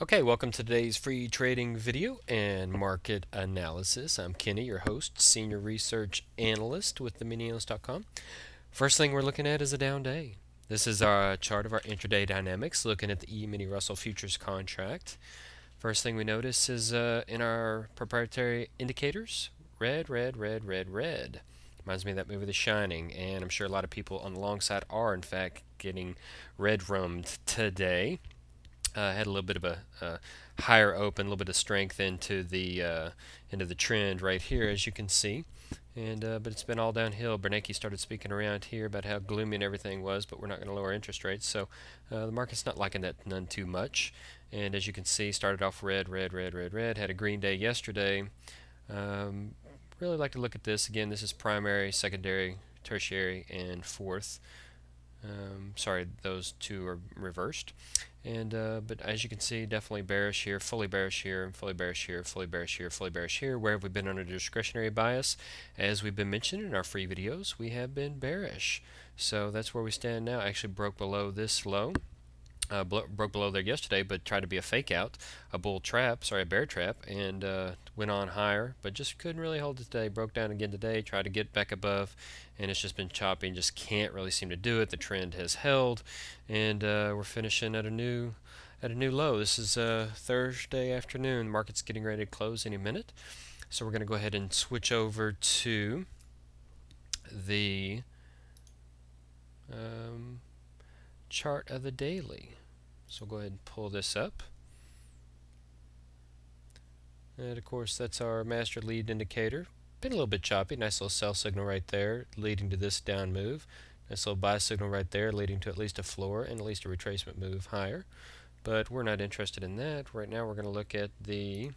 Okay, welcome to today's free trading video and market analysis. I'm Kenny, your host, Senior Research Analyst with the MiniAnalyst.com. First thing we're looking at is a down day. This is our chart of our intraday dynamics, looking at the E-mini Russell Futures contract. First thing we notice is in our proprietary indicators, red, red, red, red, red. Reminds me of that movie The Shining, and I'm sure a lot of people on the long side are, in fact, getting red rummed today. Had a little bit of a higher open, a little bit of strength into the trend right here, as you can see. And but it's been all downhill. Bernanke started speaking around here about how gloomy and everything was, but we're not going to lower interest rates. So the market's not liking that none too much. And as you can see, started off red, red, red, red, red. Had a green day yesterday. Um, really like to look at this again. This is primary, secondary, tertiary, and fourth. Sorry, those two are reversed. And but as you can see, definitely bearish here, fully bearish here, fully bearish here, fully bearish here, fully bearish here. Where have we been under discretionary bias? As we've been mentioning in our free videos, we have been bearish. So that's where we stand now. Actually broke below this low. Broke below there yesterday, but tried to be a fake out, a bear trap, and went on higher, but just couldn't really hold it today. Broke down again today, tried to get back above, and it's just been choppy and just can't really seem to do it. The trend has held, and we're finishing at a new low. This is Thursday afternoon. Market's getting ready to close any minute, so we're going to go ahead and switch over to the um, chart of the daily. So we'll go ahead and pull this up. And of course, that's our master lead indicator. Been a little bit choppy. Nice little sell signal right there, leading to this down move. Nice little buy signal right there, leading to at least a floor and at least a retracement move higher. But we're not interested in that. Right now, we're going to look at the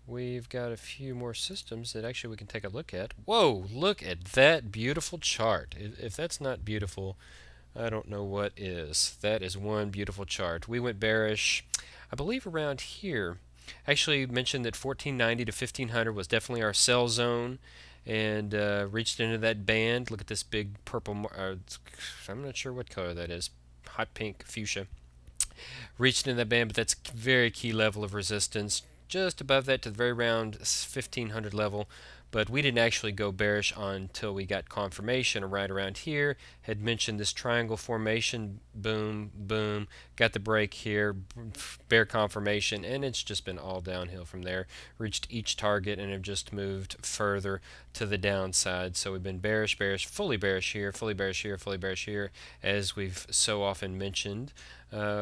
we've got a few more systems that actually we can take a look at. Whoa, look at that beautiful chart. If that's not beautiful, I don't know what is. That is one beautiful chart. We went bearish, I believe around here. Actually mentioned that 1490 to 1500 was definitely our sell zone, and reached into that band. Look at this big purple, I'm not sure what color that is, hot pink fuchsia. Reached into that band, but that's a very key level of resistance. Just above that to the very round 1500 level, but we didn't actually go bearish until we got confirmation right around here. Had mentioned this triangle formation, boom, boom, got the break here, bear confirmation, and it's just been all downhill from there. Reached each target and have just moved further to the downside. So we've been bearish, bearish, fully bearish here, fully bearish here, fully bearish here, as we've so often mentioned.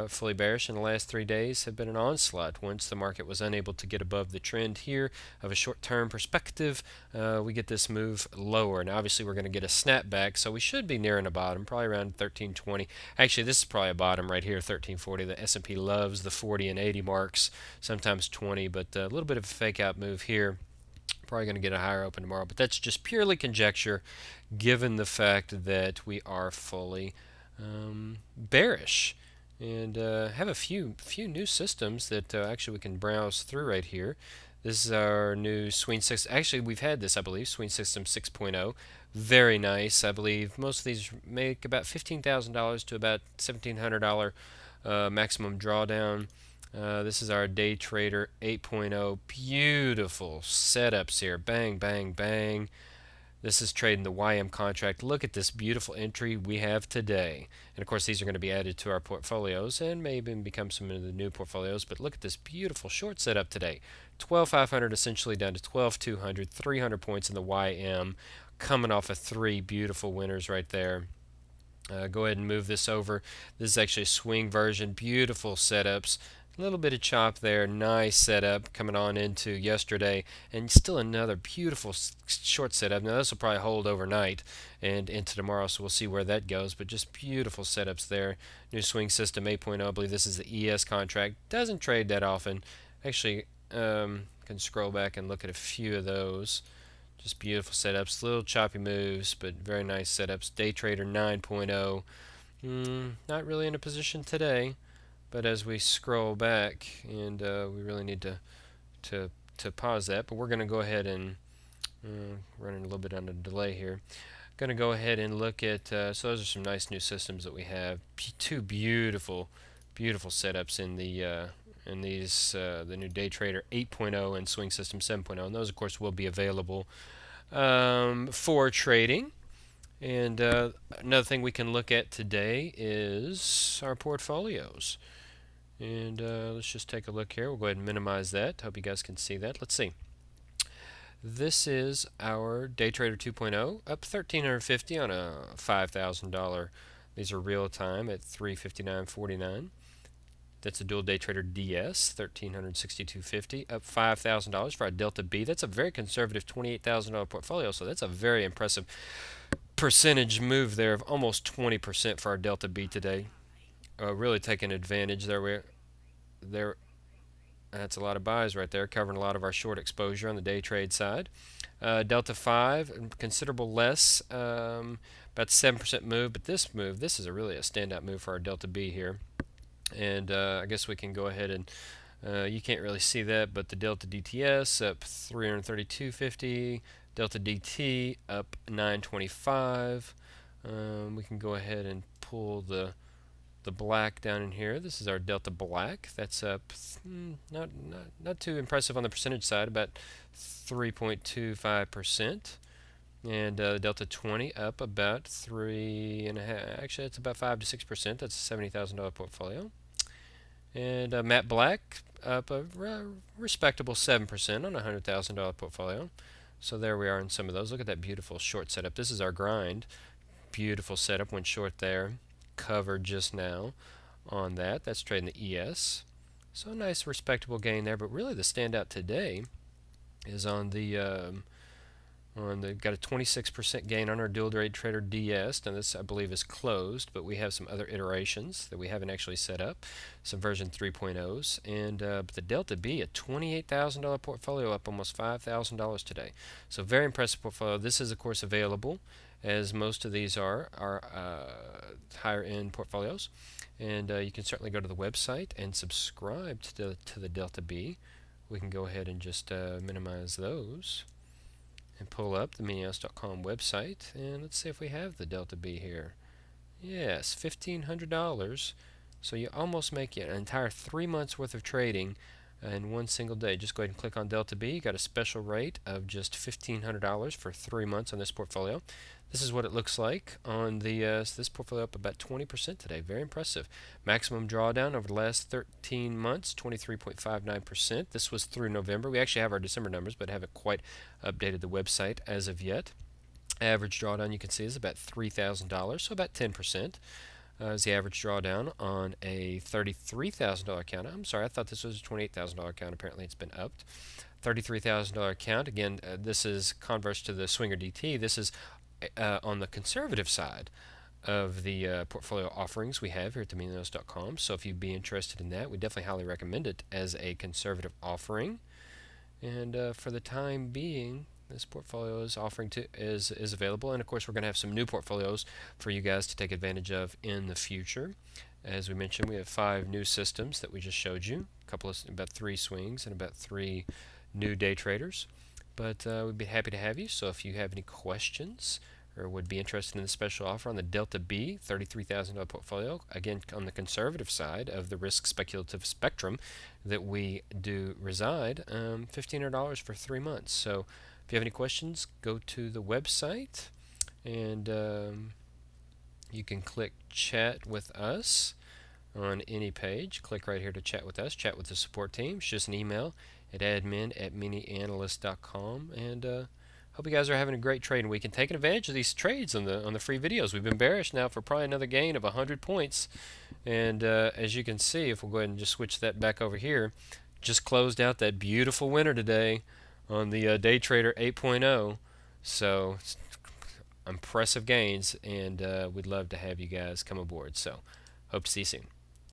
Fully bearish in the last 3 days have been an onslaught. Once the market was unable to get above the trend here of a short-term perspective, we get this move lower. And obviously we're going to get a snapback, so we should be nearing a bottom, probably around 1320. Actually, this is probably a bottom right here, 1340. The S&P loves the 40 and 80 marks, sometimes 20, but a little bit of a fake out move here. Probably going to get a higher open tomorrow, but that's just purely conjecture given the fact that we are fully bearish. And have a few new systems that actually we can browse through right here. This is our new swing system. Actually, we've had this, I believe, swing system 6.0. Very nice. I believe most of these make about $15,000 to about $1,700 maximum drawdown. This is our day trader 8.0. Beautiful setups here. Bang, bang, bang. This is trading the YM contract. Look at this beautiful entry we have today. And of course, these are going to be added to our portfolios and may even become some of the new portfolios. But look at this beautiful short setup today. 12,500 essentially down to 12,200, 300 points in the YM, coming off of three beautiful winners right there. Go ahead and move this over. This is actually a swing version. Beautiful setups. A little bit of chop there. Nice setup coming on into yesterday. And still another beautiful short setup. Now this will probably hold overnight and into tomorrow, so we'll see where that goes. But just beautiful setups there. New swing system 8.0. I believe this is the ES contract. Doesn't trade that often. Actually, can scroll back and look at a few of those. Just beautiful setups, little choppy moves, but very nice setups. Day Trader 9.0, not really in a position today, but as we scroll back, and we really need to pause that, but we're going to go ahead and running a little bit on a delay here. going to go ahead and look at, so those are some nice new systems that we have. Two beautiful, beautiful setups in the new Day Trader 8.0 and Swing System 7.0, and those of course will be available for trading. And another thing we can look at today is our portfolios. And let's just take a look here. We'll go ahead and minimize that. Hope you guys can see that. Let's see. This is our Day Trader 2.0, up 1,350 on a $5,000. These are real time at 359.49. That's a dual Day Trader DS, 1,362.50, up $5,000 for our Delta B. That's a very conservative $28,000 portfolio, so that's a very impressive percentage move there of almost 20% for our Delta B today. Really taking advantage there. That's a lot of buys right there, covering a lot of our short exposure on the day trade side. Delta 5, considerable less, about 7% move, but this is really a standout move for our Delta B here. And I guess we can go ahead and, you can't really see that, but the Delta DTS up 332.50, Delta DT up 925. We can go ahead and pull the black down in here. This is our Delta Black. That's up not too impressive on the percentage side, about 3.25%. And Delta 20 up about 3.5. Actually, it's about 5 to 6%. That's a $70,000 portfolio. And Matte Black up a respectable 7% on a $100,000 portfolio. So there we are in some of those. Look at that beautiful short setup. This is our grind. Beautiful setup. Went short there. Covered just now on that. That's trading the ES. So a nice respectable gain there. But really the standout today is on the got a 26% gain on our dual Day Trader DS. Now this I believe is closed, but we have some other iterations that we haven't actually set up, some version 3.0s, and but the Delta B, a $28,000 portfolio, up almost $5,000 today. So very impressive portfolio. This is of course available, as most of these are higher end portfolios, and you can certainly go to the website and subscribe to the Delta B. We can go ahead and just minimize those and pull up the MiniAnalyst.com website, and let's see if we have the Delta B here. Yes, $1,500. So you almost make an entire 3 months worth of trading in one single day. Just go ahead and click on Delta B. You got a special rate of just $1,500 for 3 months on this portfolio. This is what it looks like on the this portfolio, up about 20% today. Very impressive. Maximum drawdown over the last 13 months, 23.59%. This was through November. We actually have our December numbers, but haven't quite updated the website as of yet. Average drawdown, you can see, is about $3,000, so about 10%. Is the average drawdown on a $33,000 account. I'm sorry, I thought this was a $28,000 account. Apparently it's been upped. $33,000 account. Again, this is converse to the Swinger DT. This is on the conservative side of the portfolio offerings we have here at the MiniAnalyst.com. So if you'd be interested in that, we definitely highly recommend it as a conservative offering. And for the time being, this portfolio is is available, and of course we're going to have some new portfolios for you guys to take advantage of in the future. As we mentioned, we have 5 new systems that we just showed you, about 3 swings and about 3 new day traders. But we'd be happy to have you. So if you have any questions or would be interested in the special offer on the Delta B $33,000 portfolio, again on the conservative side of the risk speculative spectrum that we do reside, $1,500 for 3 months. So if you have any questions, go to the website, and you can click chat with us on any page. Click right here to chat with us, chat with the support team. It's just an email at admin@MiniAnalyst.com, and hope you guys are having a great trading week and taking advantage of these trades on the free videos. We've been bearish now for probably another gain of 100 points, and as you can see, if we'll go ahead and just switch that back over here, just closed out that beautiful winner today on the Day Trader 8.0. So impressive gains, and we'd love to have you guys come aboard. So hope to see you soon.